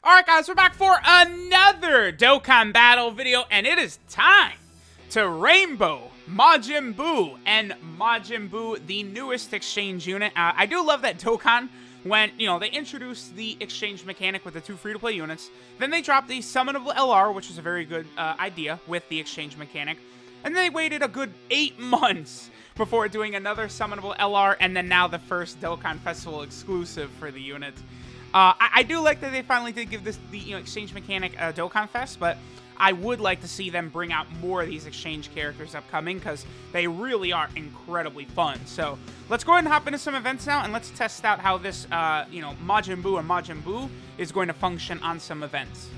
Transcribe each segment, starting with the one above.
Alright guys, we're back for another Dokkan battle video, and it is time to rainbow Majin Buu and Majin Buu, the newest exchange unit. I do love that Dokkan, when, they introduced the exchange mechanic with the two free-to-play units, then they dropped the summonable LR, which is a very good idea with the exchange mechanic, and they waited a good 8 months before doing another summonable LR, and then now the first Dokkan Festival exclusive for the unit. I do like that they finally did give this the exchange mechanic a Dokkan Fest, but I would like to see them bring out more of these exchange characters upcoming, because they really are incredibly fun. So let's go ahead and hop into some events now, and let's test out how this Majin Buu and Majin Buu is going to function on some events.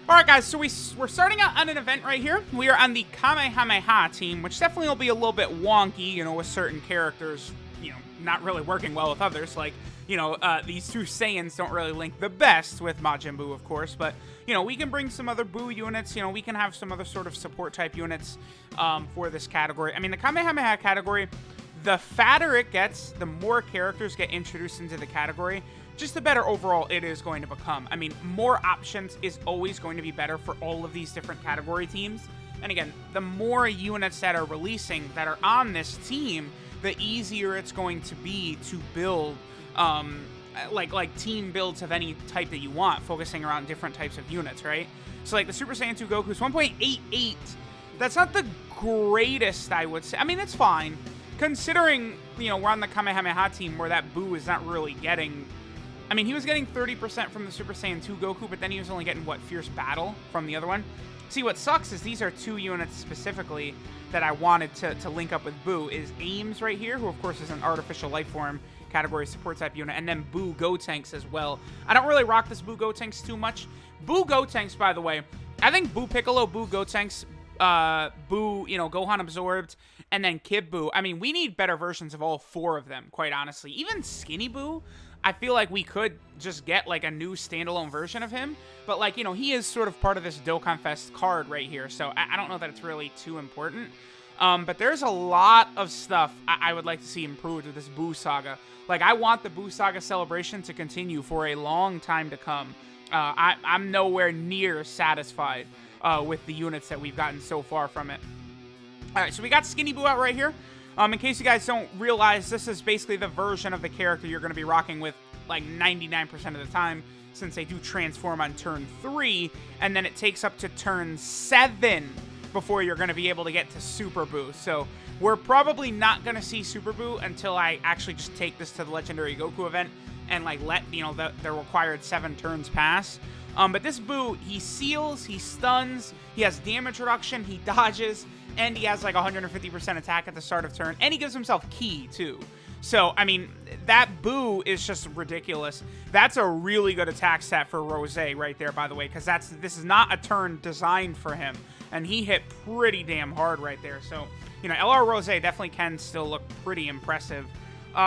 Alright guys, so we're starting out on an event right here. We are on the Kamehameha Team, which definitely will be a little bit wonky, with certain characters, not really working well with others. Like, these two Saiyans don't really link the best with Majin Buu, of course, but, we can bring some other Buu units, we can have some other sort of support type units for this category. I mean, the Kamehameha category, the fatter it gets, the more characters get introduced into the category, just the better overall it is going to become. I mean, more options is always going to be better for all of these different category teams. And again, the more units that are releasing that are on this team, the easier it's going to be to build like team builds of any type that you want, focusing around different types of units, right? So like the Super Saiyan 2 Goku's 1.88. That's not the greatest, I would say. I mean, it's fine, considering, we're on the Kamehameha Team where that Buu is not really getting... I mean, he was getting 30% from the Super Saiyan 2 Goku, but then he was only getting, what, Fierce Battle from the other one? See, what sucks is these are two units specifically that I wanted to link up with Buu, is Ames right here, who of course is an artificial life form category support type unit, and then Buu Gotenks as well. I don't really rock this Buu Gotenks too much. Buu Gotenks, by the way, I think Buu Piccolo, Buu Gotenks, Buu, Gohan Absorbed, and then Kid Buu. I mean, we need better versions of all four of them, quite honestly. Even Skinny Buu, I feel like we could just get, like, a new standalone version of him. But, like, he is sort of part of this Dokkan Fest card right here, so I don't know that it's really too important. But there's a lot of stuff I would like to see improved with this Buu Saga. Like, I want the Buu Saga celebration to continue for a long time to come. I'm nowhere near satisfied with the units that we've gotten so far from it. Alright, so we got Skinny Buu out right here. In case you guys don't realize, this is basically the version of the character you're going to be rocking with like 99% of the time, since they do transform on turn 3, and then it takes up to turn 7 before you're going to be able to get to Super Buu. So we're probably not going to see Super Buu until I actually just take this to the Legendary Goku event and like let, the required 7 turns pass. But this Buu, he seals, he stuns, he has damage reduction, he dodges, and he has like 150% attack at the start of turn, and he gives himself Ki too. So, I mean, that Buu is just ridiculous. That's a really good attack stat for Rose right there, by the way, because this is not a turn designed for him, and he hit pretty damn hard right there. So, LR Rose definitely can still look pretty impressive.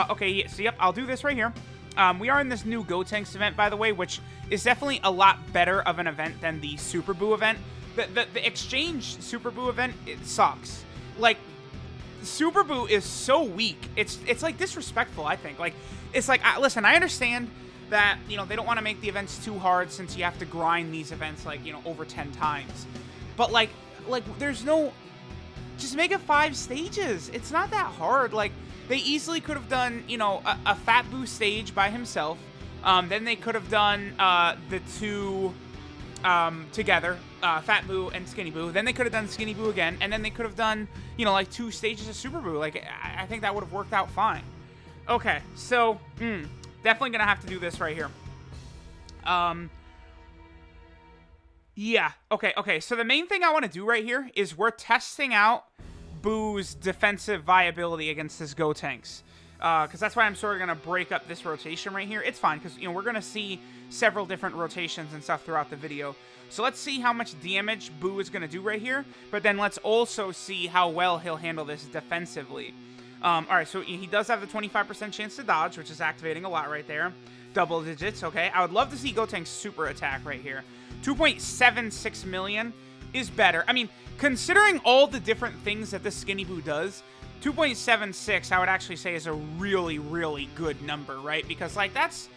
Okay, so yep, I'll do this right here. We are in this new Gotenks event, by the way, which is definitely a lot better of an event than the Super Buu event. The exchange Super Buu event, it sucks. Like, Super Buu is so weak. It's like disrespectful, I think. Like, it's like, listen, I understand that, they don't want to make the events too hard since you have to grind these events, like, over 10 times. But, like, there's no... Just make it 5 stages. It's not that hard. Like, they easily could have done, a Fat Buu stage by himself. Then they could have done the two... together, Fat Buu and Skinny Buu. Then they could have done Skinny Buu again, and then they could have done, like 2 stages of Super Buu. Like, I think that would have worked out fine. Okay, so, definitely gonna have to do this right here. Yeah, okay, so the main thing I want to do right here is we're testing out Buu's defensive viability against this Gotenks. Because that's why I'm sort of going to break up this rotation right here. It's fine, because, we're going to see several different rotations and stuff throughout the video. So let's see how much damage Buu is going to do right here. But then let's also see how well he'll handle this defensively. Alright, so he does have the 25% chance to dodge, which is activating a lot right there. Double digits, okay. I would love to see Gotenks super attack right here. 2.76 million is better. I mean, considering all the different things that this Skinny Buu does, 2.76, I would actually say, is a really, really good number, right? Because, like, that's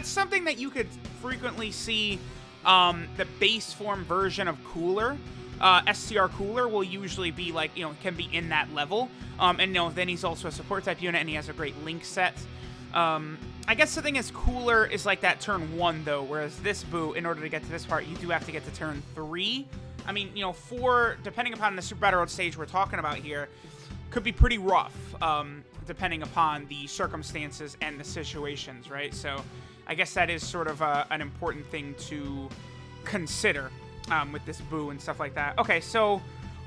something that you could frequently see The base form version of Cooler, STR Cooler, will usually be like, can be in that level. And then he's also a support type unit, and he has a great link set. I guess the thing is, Cooler is like that turn 1, though, whereas this Buu, in order to get to this part, you do have to get to turn 3. I mean, 4, depending upon the Super Battle Road stage we're talking about here, could be pretty rough, depending upon the circumstances and the situations, right? So I guess that is sort of an important thing to consider with this Buu and stuff like that. Okay, so...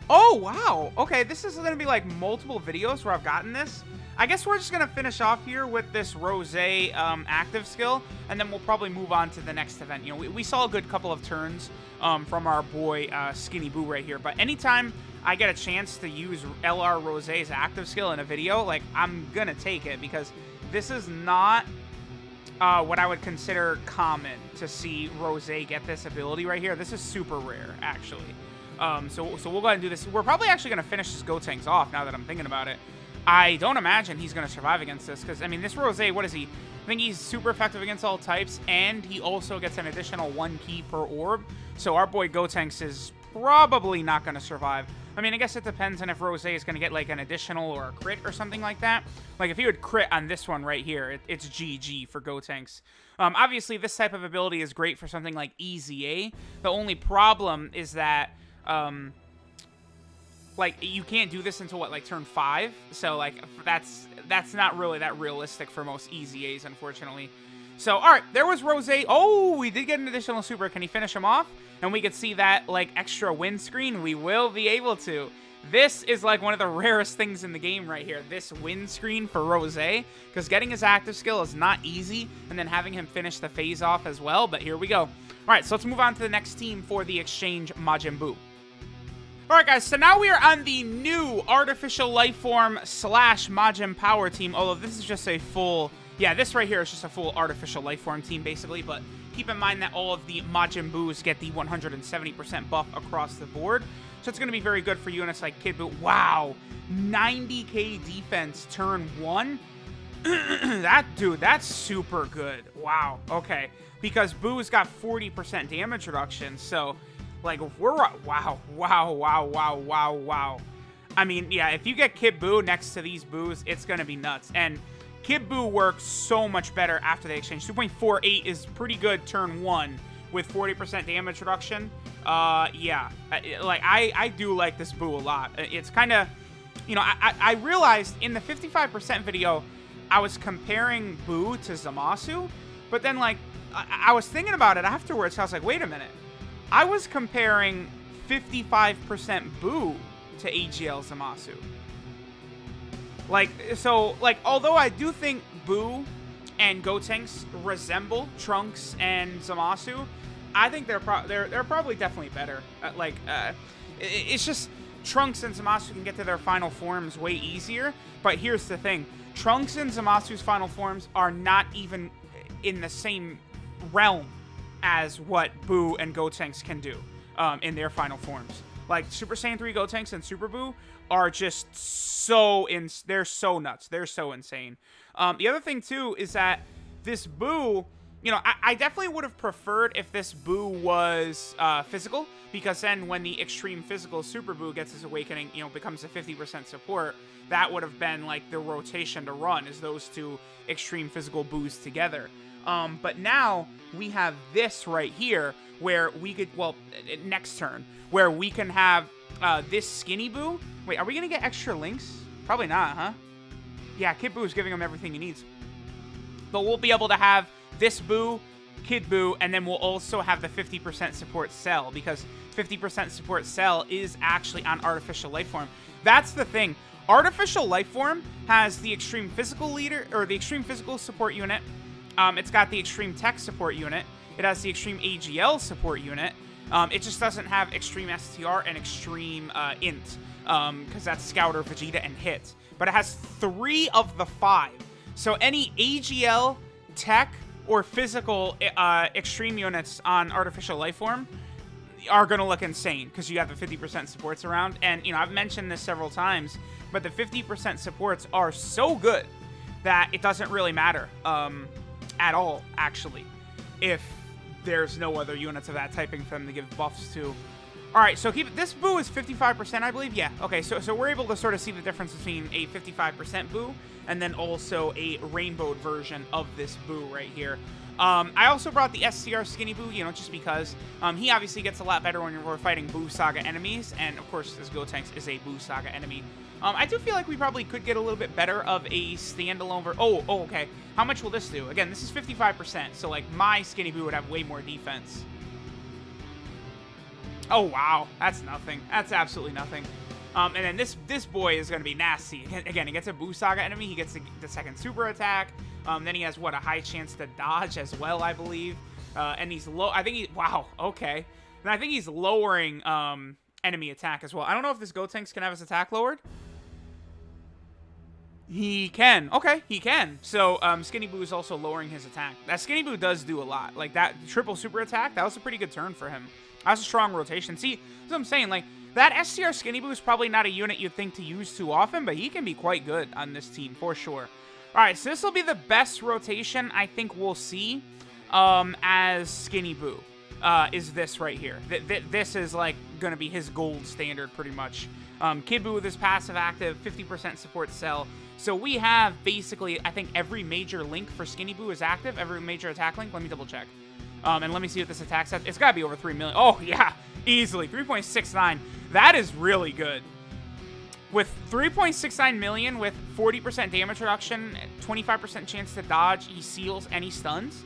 Oh, wow! Okay, this is going to be like multiple videos where I've gotten this. I guess we're just going to finish off here with this Rosé active skill, and then we'll probably move on to the next event. We saw a good couple of turns from our boy Skinny Buu right here, but anytime I get a chance to use LR Rosé's active skill in a video, like, I'm going to take it, because this is not what I would consider common to see Rosé get this ability right here. This is super rare, actually. So we'll go ahead and do this. We're probably actually going to finish this Gotenks off now that I'm thinking about it. I don't imagine he's going to survive against this, because, I mean, this Rosé, what is he? I think he's super effective against all types, and he also gets an additional 1 key per orb. So our boy Gotenks is probably not going to survive. I mean, I guess it depends on if Rosé is going to get, like, an additional or a crit or something like that. Like, if he would crit on this one right here, it's GG for Gotenks. Obviously, this type of ability is great for something like EZA. The only problem is that... like, you can't do this until, what, like, turn 5? So, like, that's not really that realistic for most EZAs, unfortunately. So, alright, there was Rosé. Oh, we did get an additional super. Can he finish him off? And we could see that, like, extra win screen. We will be able to. This is, like, one of the rarest things in the game right here. This win screen for Rosé. Because getting his active skill is not easy. And then having him finish the phase off as well. But here we go. Alright, so let's move on to the next team for the exchange Majin Buu. Alright guys, so now we are on the new Artificial Lifeform / Majin Power team, although this is just a full, yeah, this right here is just a full Artificial Lifeform team basically, but keep in mind that all of the Majin Buus get the 170% buff across the board, so it's going to be very good for units like Kid Buu. Wow, 90k defense turn 1? That's super good. Wow, okay, because Buu's got 40% damage reduction, so... like, we're... Wow. I mean, yeah, if you get Kid Buu next to these Buus, it's going to be nuts. And Kid Buu works so much better after they exchange. 2.48 is pretty good turn 1 with 40% damage reduction. Yeah. I do like this Buu a lot. It's kind of... I realized in the 55% video, I was comparing Buu to Zamasu. But then, like, I was thinking about it afterwards. I was like, wait a minute. I was comparing 55% Buu to AGL Zamasu. Like, so, like, although I do think Buu and Gotenks resemble Trunks and Zamasu, I think they're probably definitely better. It's just Trunks and Zamasu can get to their final forms way easier. But here's the thing. Trunks and Zamasu's final forms are not even in the same realm as what Buu and Gotenks can do in their final forms. Like, Super Saiyan 3 Gotenks and Super Buu are just so... they're so nuts. They're so insane. The other thing, too, is that this Buu... I definitely would have preferred if this Buu was physical, because then when the extreme physical Super Buu gets his awakening, becomes a 50% support, that would have been, like, the rotation to run, is those two extreme physical Buus together. But now we have this right here where we could, well, next turn, where we can have this Skinny Buu. Wait, are we going to get extra links? Probably not, huh? Yeah, Kid Buu is giving him everything he needs. But we'll be able to have this Buu, Kid Buu, and then we'll also have the 50% support cell, because 50% support cell is actually on Artificial Lifeform. That's the thing. Artificial Lifeform has the extreme physical leader, or the extreme physical support unit. It's got the Extreme Tech support unit. It has the Extreme AGL support unit. It just doesn't have Extreme STR and Extreme Int, because that's Scouter, Vegeta, and Hit. But it has 3 of the 5. So any AGL, Tech, or physical Extreme units on Artificial Lifeform are going to look insane, because you have the 50% supports around. And, I've mentioned this several times, but the 50% supports are so good that it doesn't really matter. At all, actually, if there's no other units of that typing for them to give buffs to. All right, so this Buu is 55%, I believe. Yeah, okay, so we're able to sort of see the difference between a 55% Buu and then also a rainbowed version of this Buu right here. I also brought the SCR Skinny Buu, you know, just because he obviously gets a lot better when we're fighting Buu Saga enemies, and of course this Gotenks is a Buu Saga enemy. I do feel like we probably could get a little bit better of a standalone okay. How much will this do? Again, this is 55%, so like my Skinny Buu would have way more defense. Oh, wow. That's nothing. That's absolutely nothing. And then this boy is going to be nasty. Again, he gets a Buu Saga enemy. He gets the second super attack. Then he has, what, a high chance to dodge as well, I believe. And he's low. I think he... Wow. Okay. And I think he's lowering enemy attack as well. I don't know if this Gotenks can have his attack lowered. He can. Okay, he can. So, Skinny Buu is also lowering his attack. That Skinny Buu does do a lot. Like, that triple super attack, that was a pretty good turn for him. That's a strong rotation. See, that's what I'm saying. Like, that SCR Skinny Buu is probably not a unit you'd think to use too often, but he can be quite good on this team, for sure. All right, so this will be the best rotation I think we'll see as Skinny Buu, is this right here. This is, like, going to be his gold standard, pretty much. Kid Buu with his passive active, 50% support cell. So we have, basically, I think every major link for Skinny Buu is active, every major attack link. Let me double check. And let me see what this attack says. It's got to be over 3 million. Oh, yeah. Easily. 3.69. That is really good. With 3.69 million, with 40% damage reduction, 25% chance to dodge, he seals, and he stuns.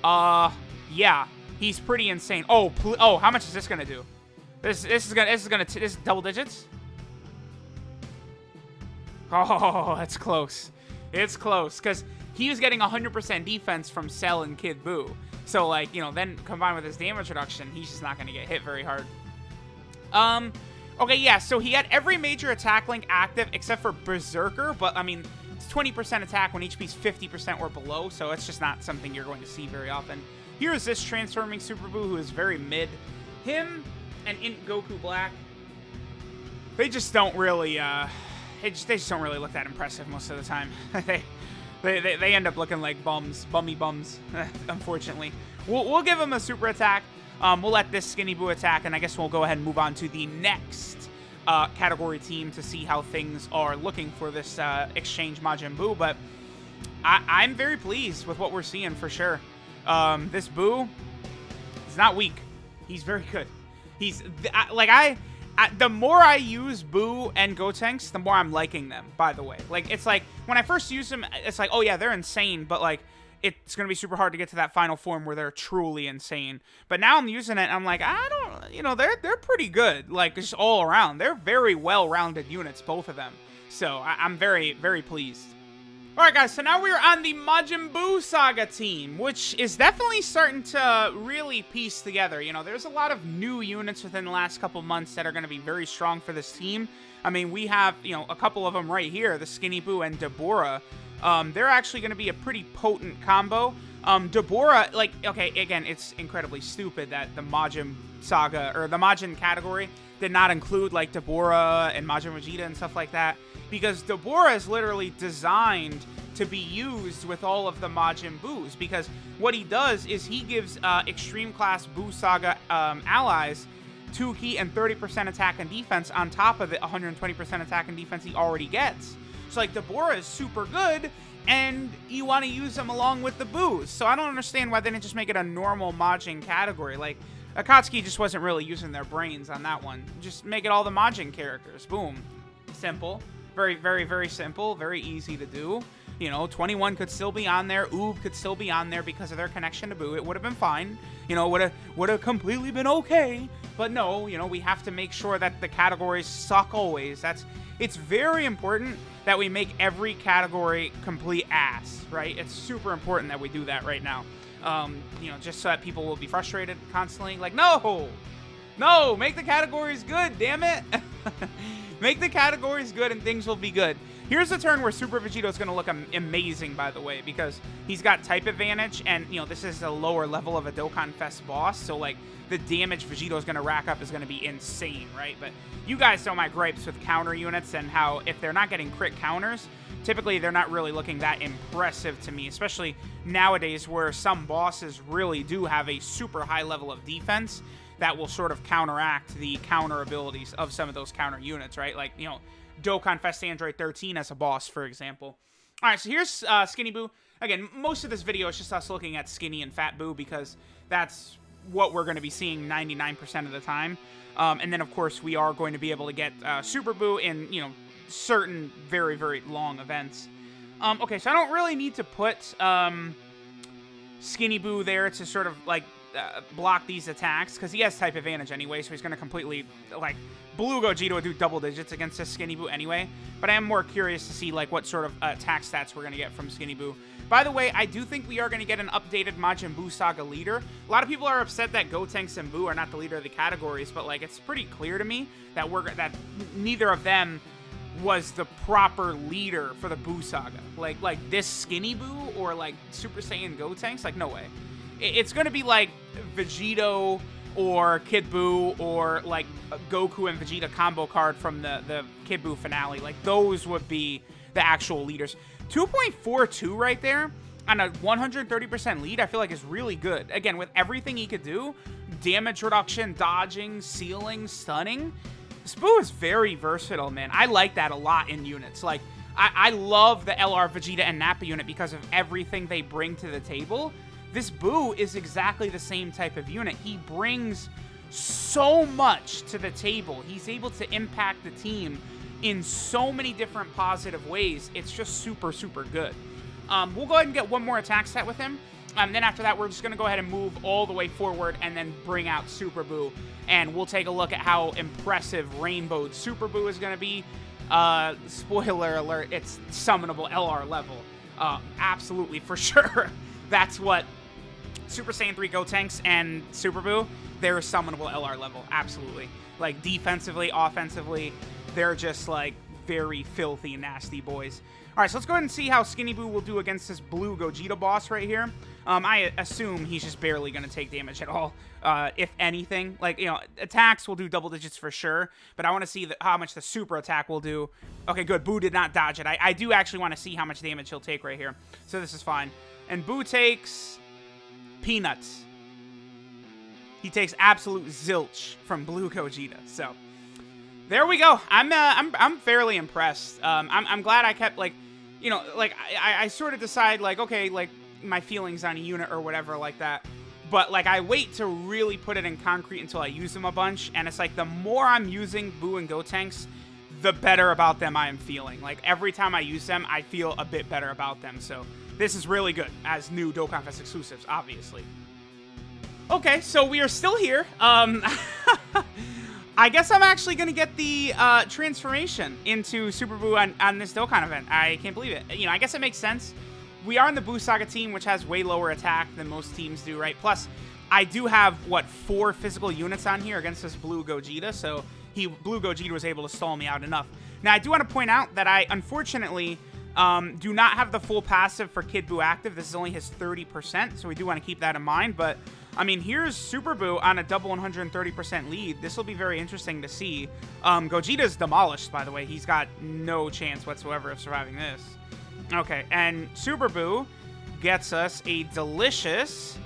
Yeah. He's pretty insane. Oh, how much is this going to do? This is double digits? Oh, that's close. It's close. Because he was getting 100% defense from Cell and Kid Buu. So, like, you know, then combined with his damage reduction, he's just not going to get hit very hard. Okay, yeah, so he had every major attack link active except for Berserker, but, I mean, it's 20% attack when HP's 50% or below, so it's just not something you're going to see very often. Here's this transforming Super Buu, who is very mid. Him and Goku Black, they just don't really, they just don't really look that impressive most of the time. They end up looking like bummy bums, unfortunately. We'll give him a super attack. We'll let this Skinny Buu attack, and I guess we'll go ahead and move on to the next category team to see how things are looking for this exchange Majin Buu. But I'm very pleased with what we're seeing for sure. This Buu is not weak. He's very good. He's the more I use Buu and Gotenks, the more I'm liking them, by the way. Like, it's like, when I first use them, it's like, oh yeah, they're insane, but like, it's going to be super hard to get to that final form where they're truly insane. But now I'm using it, and I'm like, I don't, you know, they're pretty good, like, just all around. They're very well-rounded units, both of them. So, I'm very, very pleased. Alright guys, so now we're on the Majin Buu Saga team, which is definitely starting to really piece together. You know, there's a lot of new units within the last couple months that are going to be very strong for this team. I mean, we have, you know, a couple of them right here, the Skinny Buu and Deborah. They're actually going to be a pretty potent combo. Deborah, like, okay, again, it's incredibly stupid that the Majin Saga, or the Majin category, did not include, like, Deborah and Majin Vegeta and stuff like that. Because Deborah is literally designed to be used with all of the Majin Buus. Because what he does is he gives extreme class Buu Saga allies 2 key and 30% attack and defense on top of the 120% attack and defense he already gets. So, like, Deborah is super good, and you want to use them along with the Buus. So I don't understand why they didn't just make it a normal Majin category. Like, Akatsuki just wasn't really using their brains on that one. Just make it all the Majin characters. Boom. Simple. Very, very, very simple. Very easy to do. You know, 21 could still be on there. Oob could still be on there because of their connection to Buu. It would have been fine. You know, would have completely been okay. But no, you know, we have to make sure that the categories suck always. It's very important that we make every category complete ass, right? It's super important that we do that right now. You know, just so that people will be frustrated constantly. Like, no, make the categories good, damn it. Make the categories good and things will be good. Here's a turn where Super Vegito is going to look amazing, by the way, because he's got type advantage, and, you know, this is a lower level of a Dokkan Fest boss, so, like, the damage Vegito is going to rack up is going to be insane, right? But you guys know my gripes with counter units and how if they're not getting crit counters, typically they're not really looking that impressive to me, especially nowadays where some bosses really do have a super high level of defense that will sort of counteract the counter abilities of some of those counter units, right? Like, you know, Dokkan Fest Android 13 as a boss, for example. All right, so here's Skinny Buu. Again, most of this video is just us looking at Skinny and Fat Buu because that's what we're going to be seeing 99% of the time. And then, of course, we are going to be able to get Super Buu in, you know, certain very, very long events. Okay, so I don't really need to put Skinny Buu there to sort of, like, block these attacks, because he has type advantage anyway, so he's going to completely, like, Blue Gogeta would do double digits against this Skinny Buu anyway, but I am more curious to see, like, what sort of attack stats we're going to get from Skinny Buu. By the way, I do think we are going to get an updated Majin Buu Saga leader. A lot of people are upset that Gotenks and Buu are not the leader of the categories, but, like, it's pretty clear to me that that neither of them was the proper leader for the Buu Saga. Like this Skinny Buu or, like, Super Saiyan Gotenks? Like, no way. It's going to be, like, Vegito or Kid Buu or, like, Goku and Vegeta combo card from the Kid Buu finale. Like, those would be the actual leaders. 2.42 right there on a 130% lead, I feel like is really good. Again, with everything he could do, damage reduction, dodging, sealing, stunning, this Buu is very versatile, man. I like that a lot in units. Like, I love the LR Vegeta and Nappa unit because of everything they bring to the table. This Buu is exactly the same type of unit. He brings so much to the table. He's able to impact the team in so many different positive ways. It's just super, super good. We'll go ahead and get one more attack set with him. Then after that, we're just going to go ahead and move all the way forward and then bring out Super Buu. And we'll take a look at how impressive Rainbowed Super Buu is going to be. Spoiler alert, it's summonable LR level. Absolutely, for sure. That's what Super Saiyan 3 Gotenks and Super Buu, they're summonable LR level. Absolutely. Like, defensively, offensively, they're just, like, very filthy, nasty boys. All right, so let's go ahead and see how Skinny Buu will do against this Blue Gogeta boss right here. I assume he's just barely going to take damage at all, if anything. Like, you know, attacks will do double digits for sure, but I want to see how much the super attack will do. Okay, good. Buu did not dodge it. I do actually want to see how much damage he'll take right here, so this is fine. And Buu takes peanuts. He takes absolute zilch from Blue Gogeta, so there we go. I'm fairly impressed. I'm glad I kept, like, you know, like, I sort of decide, like, okay, like, my feelings on a unit or whatever like that. But, like, I wait to really put it in concrete until I use them a bunch. And it's like, the more I'm using Buu and Gotenks, the better about them I am feeling. Like, every time I use them, I feel a bit better about them. So this is really good as new Dokkan Fest exclusives, obviously. Okay, so we are still here. I guess I'm actually going to get the transformation into Super Buu on this Dokkan event. I can't believe it. You know, I guess it makes sense. We are in the Buu Saga team, which has way lower attack than most teams do, right? Plus, I do have, what, 4 physical units on here against this Blue Gogeta, so Blue Gogeta was able to stall me out enough. Now, I do want to point out that I, unfortunately, do not have the full passive for Kid Buu active. This is only his 30%, so we do want to keep that in mind, but I mean, here's Super Buu on a double 130% lead. This will be very interesting to see. Gogeta's demolished, by the way. He's got no chance whatsoever of surviving this. Okay, and Super Buu gets us a delicious...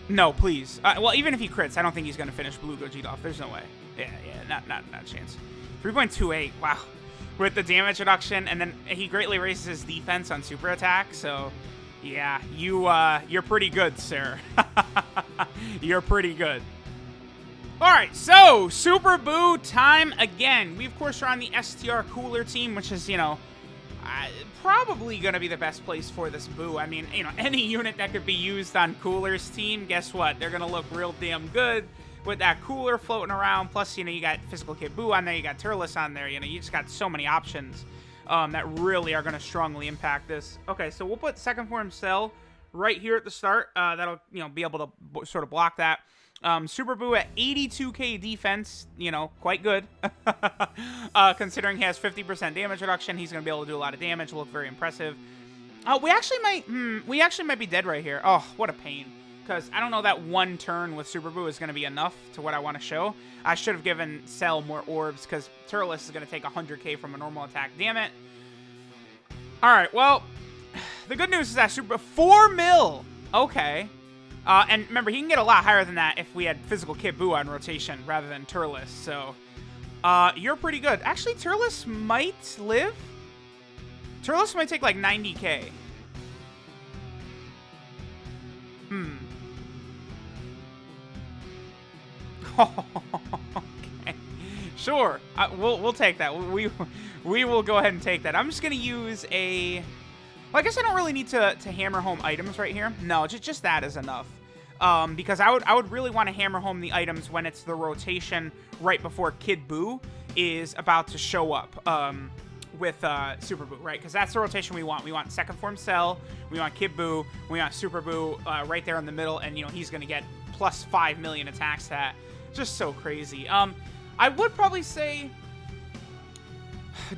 No, please. Well, even if he crits, I don't think he's going to finish Blue Gogeta off. There's no way. Yeah, not a chance. 3.28, wow. With the damage reduction, and then he greatly raises his defense on super attack, so... Yeah, you're pretty good, sir. You're pretty good. Alright, so, Super Buu time again. We, of course, are on the STR Cooler team, which is, you know, probably going to be the best place for this Buu. I mean, you know, any unit that could be used on Cooler's team, guess what? They're going to look real damn good with that Cooler floating around. Plus, you know, you got Physical Kid Buu on there, you got Turles on there. You know, you just got so many options. That really are going to strongly impact this. Okay, so we'll put Second Form Cell right here at the start. That'll, you know, be able to sort of block that. Super Buu at 82k defense, you know, quite good. Considering he has 50% damage reduction, he's going to be able to do a lot of damage. Look very impressive. We actually might be dead right here. Oh, what a pain. Because I don't know that one turn with Super Buu is going to be enough to what I want to show. I should have given Cell more orbs because Turles is going to take 100k from a normal attack. Damn it. All right, well, the good news is that 4 mil. Okay. And remember, he can get a lot higher than that if we had Physical Kid Buu on rotation rather than Turles. So, you're pretty good. Actually, Turles might live. Turles might take like 90k. Okay. Sure. We'll take that. We will go ahead and take that. I'm just gonna use a. Well, I guess I don't really need to hammer home items right here. No, just that is enough. Because I would really want to hammer home the items when it's the rotation right before Kid Buu is about to show up with Super Buu, right? Because that's the rotation we want. We want second form Cell, we want Kid Buu, we want Super Buu right there in the middle, and you know he's gonna get plus 5 million attack stat. Just so crazy. I would probably say.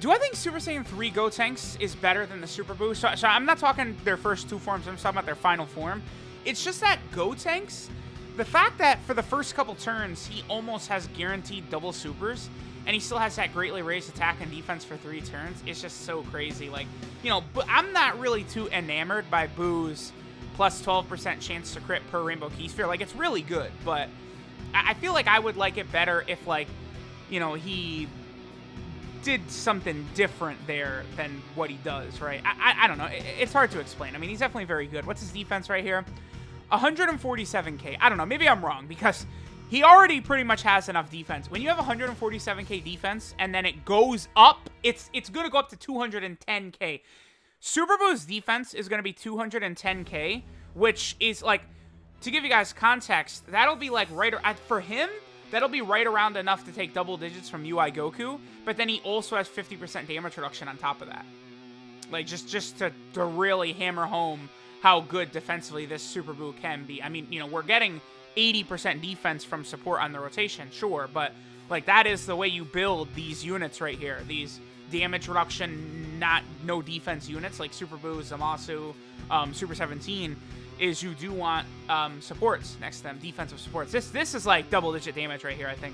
Do I think Super Saiyan 3 Gotenks is better than the Super Buu? So I'm not talking their first 2 forms. I'm talking about their final form. It's just that Gotenks, the fact that for the first couple turns, he almost has guaranteed double supers, and he still has that greatly raised attack and defense for 3 turns, it's just so crazy. Like, you know, but I'm not really too enamored by Buu's plus 12% chance to crit per Rainbow Key Sphere. Like, it's really good, but I feel like I would like it better if, like, you know, he did something different there than what he does, right? I don't know. It's hard to explain. I mean, he's definitely very good. What's his defense right here? 147k. I don't know. Maybe I'm wrong because he already pretty much has enough defense. When you have 147k defense and then it goes up, it's going to go up to 210k. Super Buu's defense is going to be 210k, which is like, to give you guys context, that'll be like right for him. That'll be right around enough to take double digits from UI Goku, but then he also has 50% damage reduction on top of that. Like, just to really hammer home how good defensively this Super Buu can be. I mean, you know, we're getting 80% defense from support on the rotation, sure, but, like, that is the way you build these units right here. These damage reduction, no defense units, like Super Buu, Zamasu, Super 17, is you do want supports next to them, defensive supports. This is like double-digit damage right here, I think.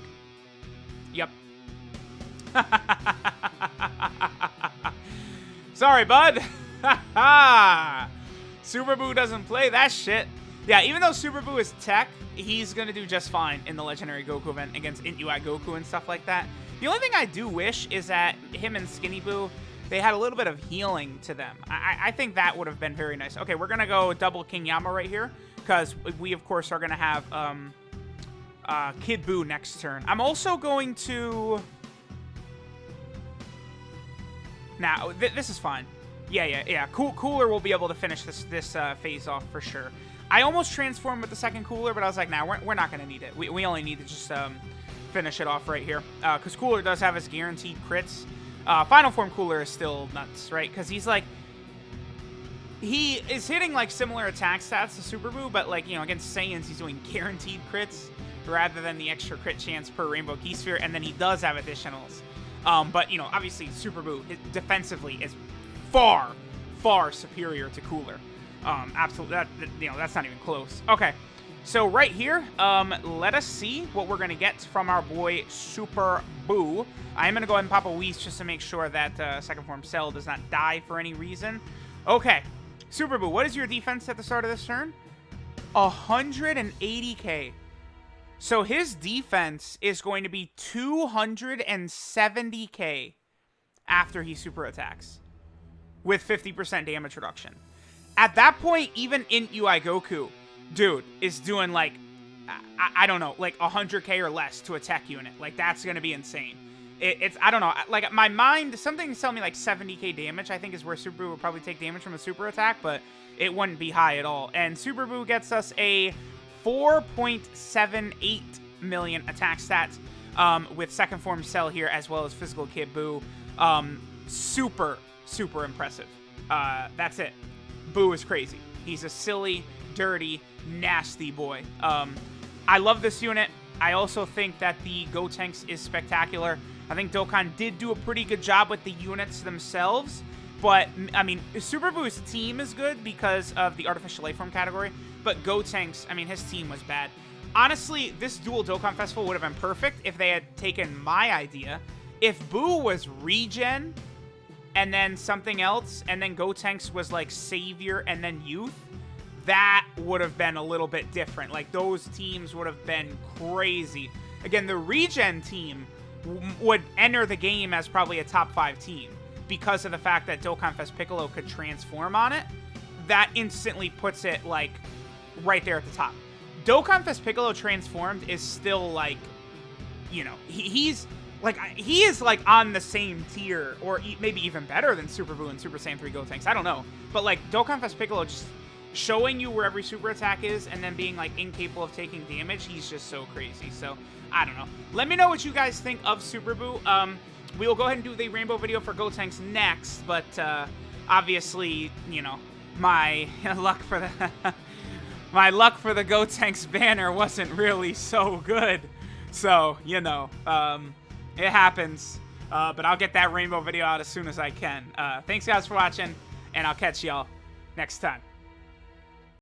Yep. Sorry, bud. Super Buu doesn't play that shit. Yeah, even though Super Buu is tech, he's going to do just fine in the Legendary Goku event against UI Goku and stuff like that. The only thing I do wish is that him and Skinny Buu, they had a little bit of healing to them. I think that would have been very nice. Okay, we're going to go double King Yama right here, because we, of course, are going to have Kid Buu next turn. I'm also going to... Now, this is fine. Yeah. Cooler will be able to finish this phase off for sure. I almost transformed with the second Cooler, but I was like, nah, we're not going to need it. We only need to just finish it off right here, because Cooler does have his guaranteed crits. Final form Cooler is still nuts, right? Because he's like, he is hitting like similar attack stats to Super Buu, but like, you know, against Saiyans, he's doing guaranteed crits rather than the extra crit chance per Rainbow Key Sphere, and then he does have additionals. But, you know, obviously Super Buu defensively is far, far superior to Cooler. Absolutely, you know, that's not even close. Okay, so right here, let us see what we're going to get from our boy Super Buu. I am going to go ahead and pop a Whis just to make sure that second form Cell does not die for any reason. Okay, Super Buu, what is your defense at the start of this turn? 180k. So his defense is going to be 270k after he super attacks with 50% damage reduction. At that point, even in UI Goku, dude, is doing like, I don't know, like 100k or less to a tech unit. Like, that's going to be insane. It's, I don't know, like my mind, something's telling me like 70k damage, I think is where Super Buu would probably take damage from a super attack, but it wouldn't be high at all. And Super Buu gets us a 4.78 million attack stats with second form Cell here, as well as physical Kid Buu. Super, super impressive. That's it. Buu is crazy. He's a silly, dirty, nasty boy. I love this unit. I also think that the Gotenks is spectacular. I think Dokkan did do a pretty good job with the units themselves, but, I mean, Super Buu's team is good because of the Artificial Life Form category, but Gotenks, I mean, his team was bad. Honestly, this dual Dokkan Festival would have been perfect if they had taken my idea. If Buu was regen and then something else, and then Gotenks was like Savior and then Youth, that would have been a little bit different. Like, those teams would have been crazy. Again, the Regen team would enter the game as probably a top 5 team because of the fact that Dokkan Fest Piccolo could transform on it. That instantly puts it, like, right there at the top. Dokkan Fest Piccolo transformed is still, like, you know, he is, like, on the same tier, or maybe even better than Super Buu and Super Saiyan 3 Gotenks. I don't know. But, like, Dokkan Fest Piccolo just showing you where every super attack is and then being, like, incapable of taking damage, he's just so crazy. So, I don't know. Let me know what you guys think of Super Buu. We will go ahead and do the rainbow video for Gotenks next, but obviously, you know, my luck for the my luck for the Gotenks banner wasn't really so good. So, you know, it happens. But I'll get that rainbow video out as soon as I can. Thanks guys for watching, and I'll catch y'all next time.